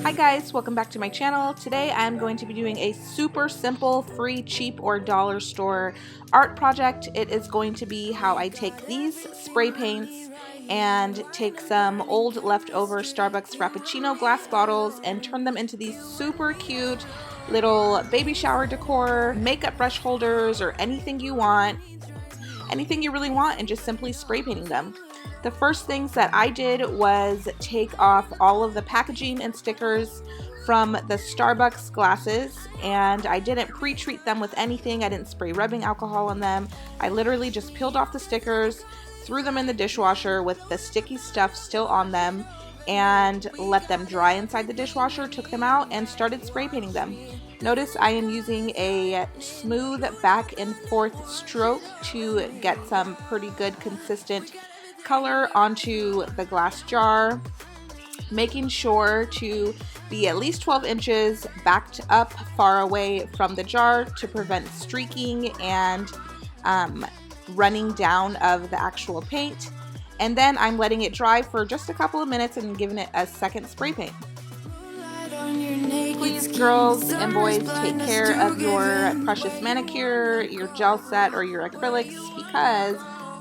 Hi guys, welcome back to my channel. Today I'm going to be doing a super simple, free, cheap, or dollar store art project. It is going to be how I take these spray paints and take some old leftover Starbucks Frappuccino glass bottles and turn them into these super cute little baby shower decor, makeup brush holders, or anything you want. Anything you really want, and just simply spray painting them. The first things that I did was take off all of the packaging and stickers from the Starbucks glasses, and I didn't pre-treat them with anything. I didn't spray rubbing alcohol on them. I literally just peeled off the stickers, threw them in the dishwasher with the sticky stuff still on them, and let them dry inside the dishwasher, took them out, and started spray painting them. Notice I am using a smooth back and forth stroke to get some pretty good consistent color onto the glass jar, making sure to be at least 12 inches backed up far away from the jar to prevent streaking and running down of the actual paint. And then I'm letting it dry for just a couple of minutes and giving it a second spray paint. Please, girls and boys, take care of your precious manicure, your gel set, or your acrylics, because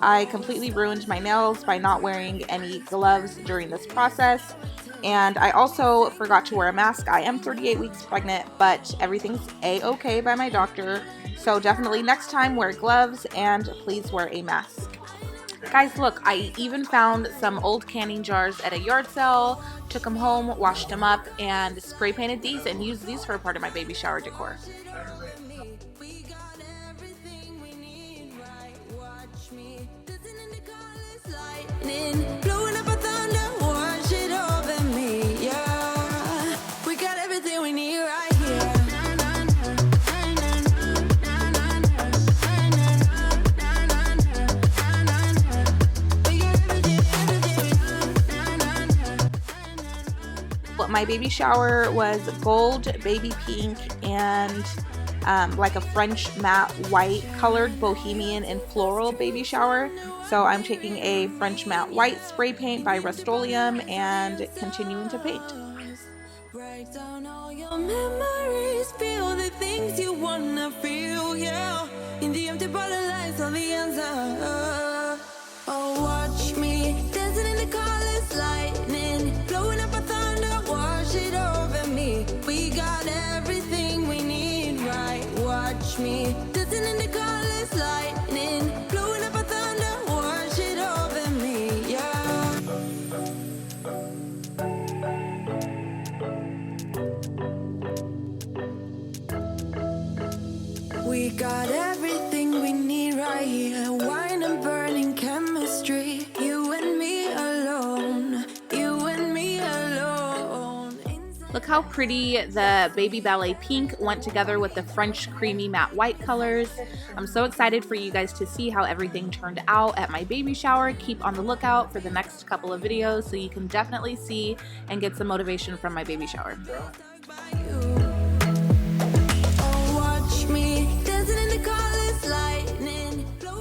I completely ruined my nails by not wearing any gloves during this process. And I also forgot to wear a mask. I am 38 weeks pregnant, but everything's a-okay by my doctor. So definitely next time wear gloves and please wear a mask. Guys, look, I even found some old canning jars at a yard sale, took them home, washed them up, and spray painted these and used these for a part of my baby shower decor. My baby shower was gold, baby pink, and like a French matte white colored bohemian and floral baby shower. So I'm taking a French matte white spray paint by Rust-Oleum and continuing to paint. Write down all your memories, feel the things you wanna feel, yeah. In the empty bottle lies all the answer. Oh, watch me dancing in the colors, lightning blowing up a thunder, wash it over me. We got everything we need, right? Watch me dancing in the colors, lightning blowing up a thunder, wash it over me, yeah. We got everything we need right here. Wine and burning chemistry. You and me alone. You and me alone. Look how pretty the baby ballet pink went together with the French creamy matte white colors. I'm so excited for you guys to see how everything turned out at my baby shower. Keep on the lookout for the next couple of videos so you can definitely see and get some motivation from my baby shower.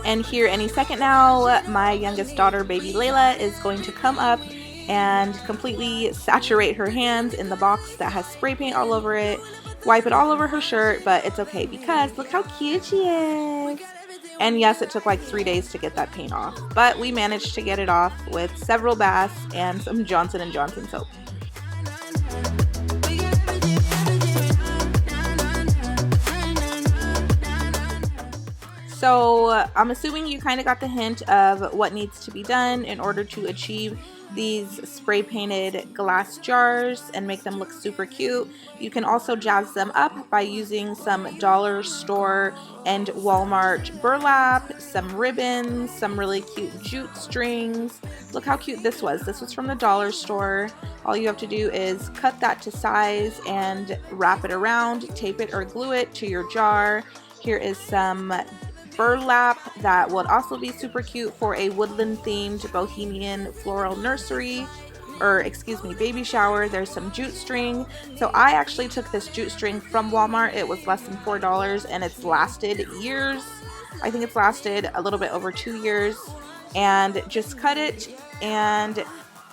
And here any second now, my youngest daughter, baby Layla, is going to come up and completely saturate her hands in the box that has spray paint all over it, wipe it all over her shirt, but it's okay because look how cute she is. And yes, it took like 3 days to get that paint off, but we managed to get it off with several baths and some Johnson & Johnson soap. So I'm assuming you kind of got the hint of what needs to be done in order to achieve these spray painted glass jars and make them look super cute. You can also jazz them up by using some dollar store and Walmart burlap, some ribbons, some really cute jute strings. Look how cute this was. This was from the dollar store. All you have to do is cut that to size and wrap it around, tape it or glue it to your jar. Here is some burlap that would also be super cute for a woodland themed bohemian floral nursery, or excuse me, baby shower. There's some jute string. So I actually took this jute string from Walmart. It was less than $4 and it's lasted years. I think it's lasted a little bit over 2 years. And just cut it and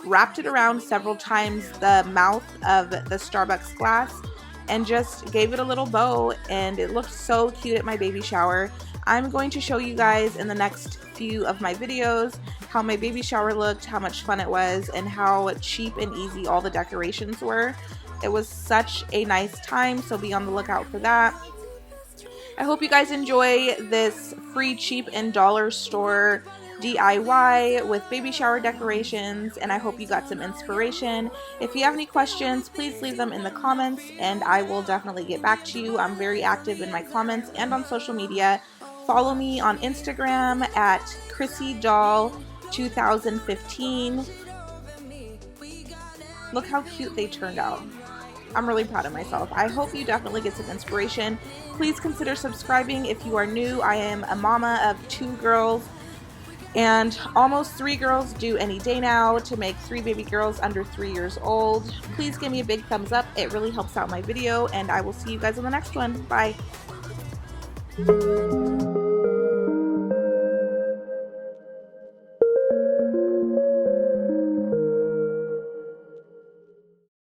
wrapped it around several times the mouth of the Starbucks glass, and just gave it a little bow, and it looked so cute at my baby shower. I'm going to show you guys in the next few of my videos how my baby shower looked, how much fun it was, and how cheap and easy all the decorations were. It was such a nice time, so be on the lookout for that. I hope you guys enjoy this free, cheap, and dollar store DIY with baby shower decorations, and I hope you got some inspiration. If you have any questions, please leave them in the comments and I will definitely get back to you. I'm very active in my comments and on social media. Follow me on Instagram at CrissyDoll2015. Look how cute they turned out. I'm really proud of myself. I hope you definitely get some inspiration. Please consider subscribing if you are new. I am a mama of 2 girls and almost 3 girls due any day now to make 3 baby girls under 3 years old. Please give me a big thumbs up. It really helps out my video, and I will see you guys on the next one. Bye.